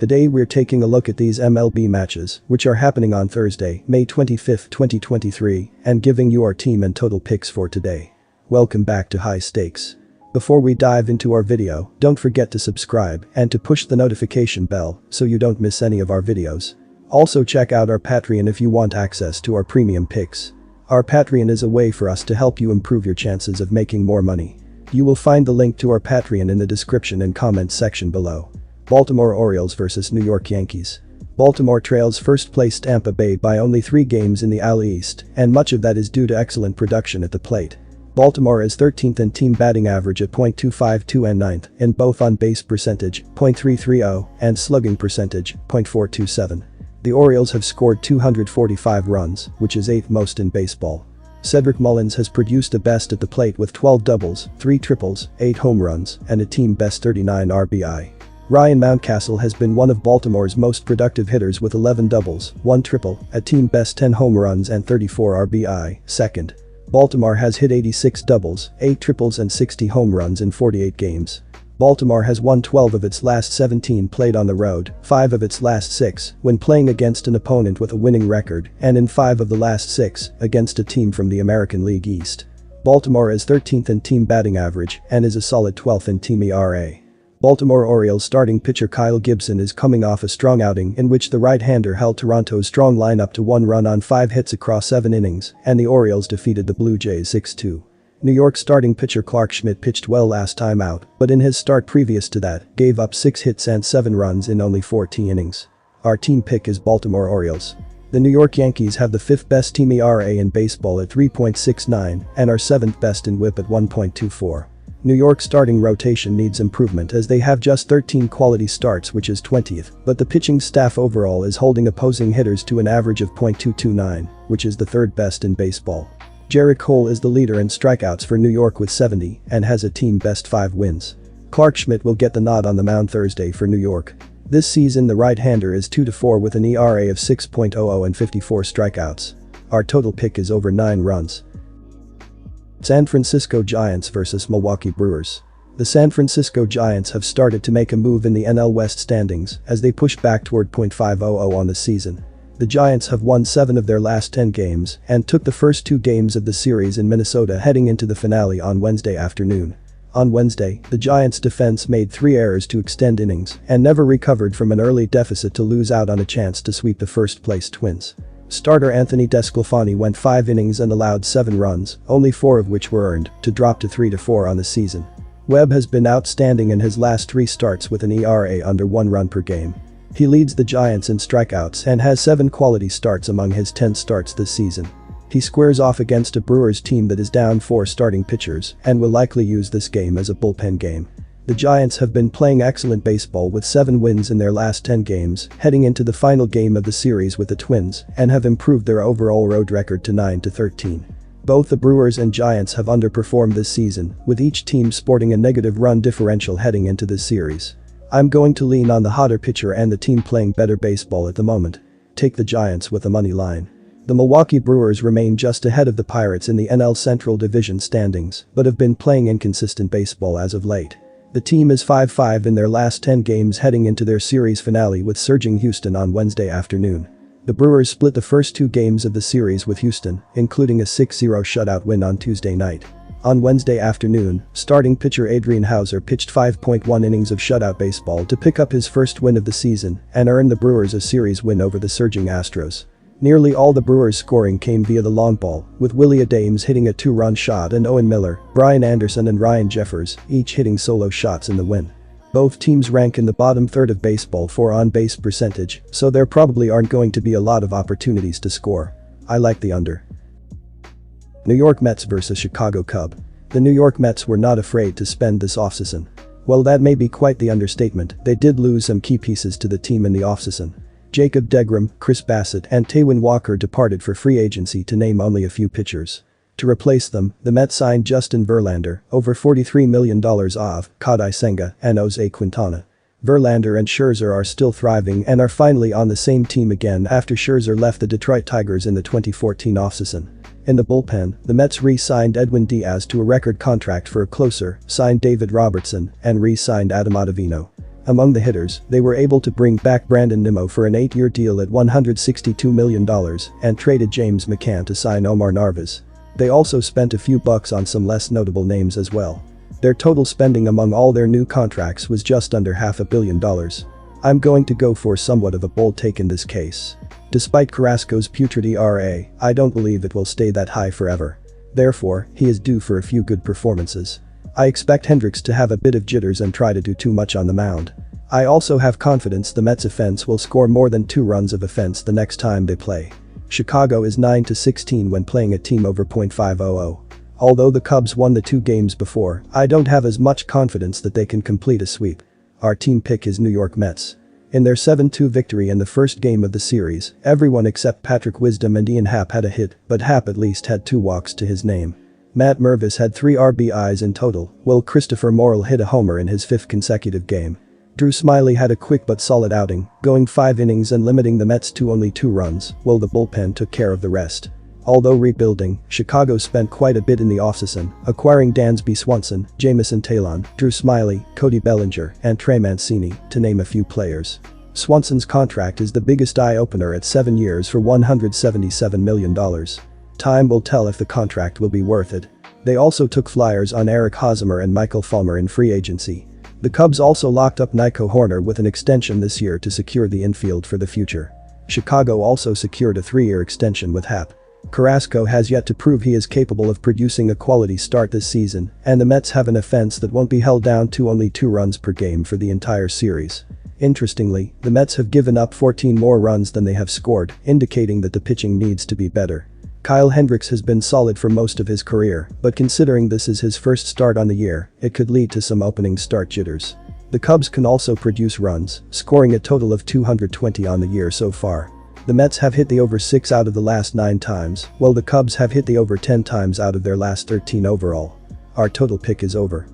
Today we're taking a look at these MLB matches, which are happening on Thursday, May 25, 2023, and giving you our team and total picks for today. Welcome back to High Stakes. Before we dive into our video, don't forget to subscribe and to push the notification bell so you don't miss any of our videos. Also check out our Patreon if you want access to our premium picks. Our Patreon is a way for us to help you improve your chances of making more money. You will find the link to our Patreon in the description and comments section below. Baltimore Orioles vs New York Yankees. Baltimore trails first-place Tampa Bay by only 3 games in the AL East, and much of that is due to excellent production at the plate. Baltimore is 13th in team batting average at .252 and 9th in both on-base percentage, .330, and slugging percentage, .427. The Orioles have scored 245 runs, which is 8th most in baseball. Cedric Mullins has produced a best at the plate with 12 doubles, 3 triples, 8 home runs, and a team-best 39 RBI. Ryan Mountcastle has been one of Baltimore's most productive hitters with 11 doubles, 1 triple, a team-best 10 home runs and 34 RBI, second. Baltimore has hit 86 doubles, 8 triples and 60 home runs in 48 games. Baltimore has won 12 of its last 17 played on the road, 5 of its last 6 when playing against an opponent with a winning record, and in 5 of the last 6 against a team from the American League East. Baltimore is 13th in team batting average and is a solid 12th in team ERA. Baltimore Orioles starting pitcher Kyle Gibson is coming off a strong outing in which the right-hander held Toronto's strong lineup to 1 run on 5 hits across 7 innings, and the Orioles defeated the Blue Jays 6-2. New York starting pitcher Clark Schmidt pitched well last time out, but in his start previous to that, gave up 6 hits and 7 runs in only 14 innings. Our team pick is Baltimore Orioles. The New York Yankees have the 5th best team ERA in baseball at 3.69 and are 7th best in WHIP at 1.24. New York's starting rotation needs improvement as they have just 13 quality starts, which is 20th, but the pitching staff overall is holding opposing hitters to an average of .229, which is the 3rd best in baseball. Jarrett Cole is the leader in strikeouts for New York with 70 and has a team best 5 wins. Clark Schmidt will get the nod on the mound Thursday for New York. This season the right-hander is 2-4 with an ERA of 6.00 and 54 strikeouts. Our total pick is over 9 runs. San Francisco Giants vs Milwaukee Brewers. The San Francisco Giants have started to make a move in the NL West standings as they push back toward .500 on the season. The Giants have won 7 of their last 10 games and took the first 2 games of the series in Minnesota heading into the finale on Wednesday afternoon. On Wednesday, the Giants' defense made 3 errors to extend innings and never recovered from an early deficit to lose out on a chance to sweep the first-place Twins. Starter Anthony DeSclafani went 5 innings and allowed 7 runs, only 4 of which were earned, to drop to 3-4 on the season. Webb has been outstanding in his last 3 starts with an ERA under 1 run per game. He leads the Giants in strikeouts and has 7 quality starts among his 10 starts this season. He squares off against a Brewers team that is down 4 starting pitchers and will likely use this game as a bullpen game. The Giants have been playing excellent baseball with 7 wins in their last 10 games, heading into the final game of the series with the Twins, and have improved their overall road record to 9-13. Both the Brewers and Giants have underperformed this season, with each team sporting a negative run differential heading into this series. I'm going to lean on the hotter pitcher and the team playing better baseball at the moment. Take the Giants with a money line. The Milwaukee Brewers remain just ahead of the Pirates in the NL Central Division standings, but have been playing inconsistent baseball as of late. The team is 5-5 in their last 10 games heading into their series finale with surging Houston on Wednesday afternoon. The Brewers split the first 2 games of the series with Houston, including a 6-0 shutout win on Tuesday night. On Wednesday afternoon, starting pitcher Adrian Houser pitched 5.1 innings of shutout baseball to pick up his first win of the season and earn the Brewers a series win over the surging Astros. Nearly all the Brewers' scoring came via the long ball, with Willie Adames hitting a 2-run shot and Owen Miller, Brian Anderson and Ryan Jeffers each hitting solo shots in the win. Both teams rank in the bottom third of baseball for on-base percentage, so there probably aren't going to be a lot of opportunities to score. I like the under. New York Mets vs Chicago Cubs. The New York Mets were not afraid to spend this offseason. Well, that may be quite the understatement, they did lose some key pieces to the team in the offseason. Jacob deGrom, Chris Bassett and Taijuan Walker departed for free agency to name only a few pitchers. To replace them, the Mets signed Justin Verlander, over $43 million of, Kodai Senga, and Jose Quintana. Verlander and Scherzer are still thriving and are finally on the same team again after Scherzer left the Detroit Tigers in the 2014 offseason. In the bullpen, the Mets re-signed Edwin Diaz to a record contract for a closer, signed David Robertson, and re-signed Adam Ottavino. Among the hitters, they were able to bring back Brandon Nimmo for an 8-year deal at $162 million and traded James McCann to sign Omar Narvaez. They also spent a few bucks on some less notable names as well. Their total spending among all their new contracts was just under $500 million. I'm going to go for somewhat of a bold take in this case. Despite Carrasco's putrid ERA, I don't believe it will stay that high forever. Therefore, he is due for a few good performances. I expect Hendricks to have a bit of jitters and try to do too much on the mound. I also have confidence the Mets offense will score more than 2 runs of offense the next time they play. Chicago is 9-16 when playing a team over .500. Although the Cubs won the 2 games before, I don't have as much confidence that they can complete a sweep. Our team pick is New York Mets. In their 7-2 victory in the first game of the series, everyone except Patrick Wisdom and Ian Happ had a hit, but Happ at least had 2 walks to his name. Matt Mervis had 3 RBIs in total, while Christopher Morel hit a homer in his 5th consecutive game. Drew Smyly had a quick but solid outing, going 5 innings and limiting the Mets to only 2 runs, while the bullpen took care of the rest. Although rebuilding, Chicago spent quite a bit in the offseason, acquiring Dansby Swanson, Jamison Talon, Drew Smyly, Cody Bellinger, and Trey Mancini, to name a few players. Swanson's contract is the biggest eye-opener at 7 years for $177 million. Time will tell if the contract will be worth it. They also took flyers on Eric Hosmer and Michael Fulmer in free agency. The Cubs also locked up Nico Horner with an extension this year to secure the infield for the future. Chicago also secured a 3-year extension with Happ. Carrasco has yet to prove he is capable of producing a quality start this season, and the Mets have an offense that won't be held down to only 2 runs per game for the entire series. Interestingly, the Mets have given up 14 more runs than they have scored, indicating that the pitching needs to be better. Kyle Hendricks has been solid for most of his career, but considering this is his first start on the year, it could lead to some opening start jitters. The Cubs can also produce runs, scoring a total of 220 on the year so far. The Mets have hit the over 6 out of the last 9 times, while the Cubs have hit the over 10 times out of their last 13 overall. Our total pick is over.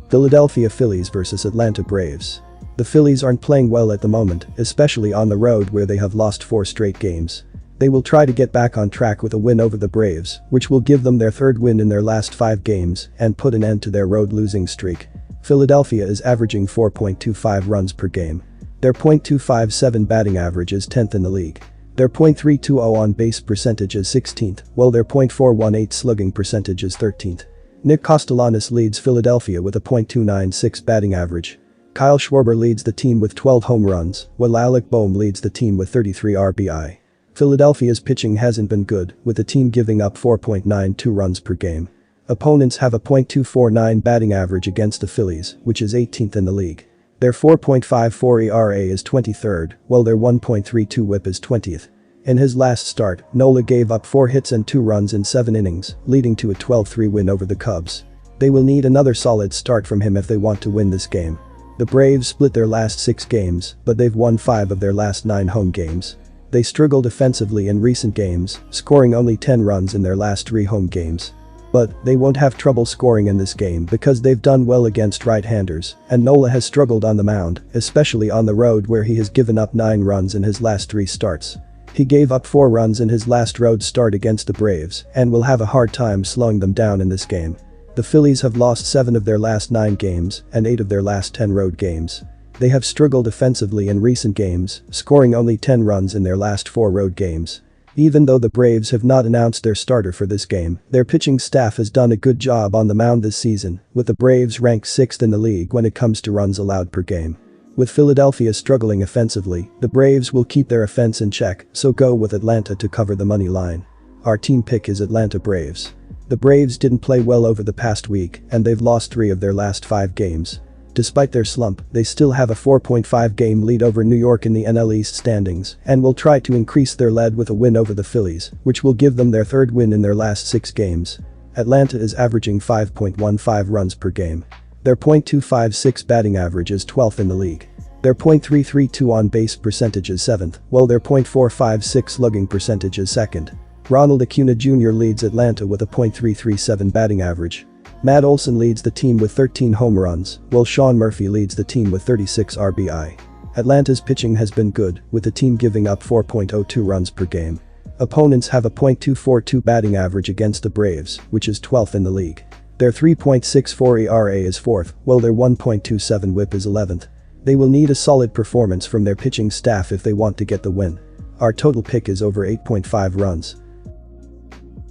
Philadelphia Phillies vs Atlanta Braves. The Phillies aren't playing well at the moment, especially on the road where they have lost 4 straight games. They will try to get back on track with a win over the Braves, which will give them their 3rd win in their last 5 games and put an end to their road losing streak. Philadelphia is averaging 4.25 runs per game. Their .257 batting average is 10th in the league. Their .320 on-base percentage is 16th, while their .418 slugging percentage is 13th. Nick Castellanos leads Philadelphia with a .296 batting average. Kyle Schwarber leads the team with 12 home runs, while Alec Boehm leads the team with 33 RBI. Philadelphia's pitching hasn't been good, with the team giving up 4.92 runs per game. Opponents have a .249 batting average against the Phillies, which is 18th in the league. Their 4.54 ERA is 23rd, while their 1.32 whip is 20th. In his last start, Nola gave up 4 hits and 2 runs in 7 innings, leading to a 12-3 win over the Cubs. They will need another solid start from him if they want to win this game. The Braves split their last 6 games, but they've won 5 of their last 9 home games. They struggled offensively in recent games, scoring only 10 runs in their last 3 home games. But they won't have trouble scoring in this game because they've done well against right-handers, and Nola has struggled on the mound, especially on the road where he has given up 9 runs in his last 3 starts. He gave up 4 runs in his last road start against the Braves and will have a hard time slowing them down in this game. The Phillies have lost 7 of their last 9 games and 8 of their last 10 road games. They have struggled offensively in recent games, scoring only 10 runs in their last 4 road games. Even though the Braves have not announced their starter for this game, their pitching staff has done a good job on the mound this season, with the Braves ranked 6th in the league when it comes to runs allowed per game. With Philadelphia struggling offensively, the Braves will keep their offense in check, so go with Atlanta to cover the money line. Our team pick is Atlanta Braves. The Braves didn't play well over the past week, and they've lost 3 of their last 5 games. Despite their slump, they still have a 4.5 game lead over New York in the NL East standings and will try to increase their lead with a win over the Phillies, which will give them their 3rd win in their last 6 games. Atlanta is averaging 5.15 runs per game. Their .256 batting average is 12th in the league. Their .332 on-base percentage is 7th, while their .456 slugging percentage is 2nd. Ronald Acuna Jr. leads Atlanta with a .337 batting average. Matt Olson leads the team with 13 home runs, while Sean Murphy leads the team with 36 RBI. Atlanta's pitching has been good, with the team giving up 4.02 runs per game. Opponents have a .242 batting average against the Braves, which is 12th in the league. Their 3.64 ERA is 4th, while their 1.27 WHIP is 11th. They will need a solid performance from their pitching staff if they want to get the win. Our total pick is over 8.5 runs.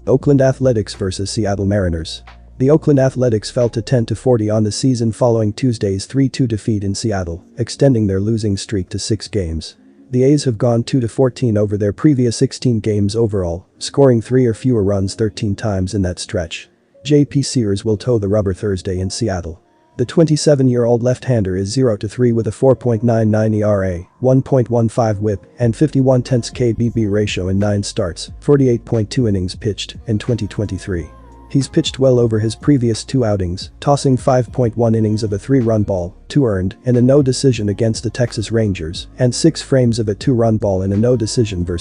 Oakland Athletics vs Seattle Mariners. The Oakland Athletics fell to 10-40 on the season following Tuesday's 3-2 defeat in Seattle, extending their losing streak to 6 games. The A's have gone 2-14 over their previous 16 games overall, scoring 3 or fewer runs 13 times in that stretch. JP Sears will toe the rubber Thursday in Seattle. The 27-year-old left-hander is 0-3 with a 4.99 ERA, 1.15 WHIP, and 51/10 KBB ratio in 9 starts, 48.2 innings pitched, in 2023. He's pitched well over his previous 2 outings, tossing 5.1 innings of a 3-run ball, 2 earned, and a no decision against the Texas Rangers, and 6 frames of a 2-run ball in a no decision versus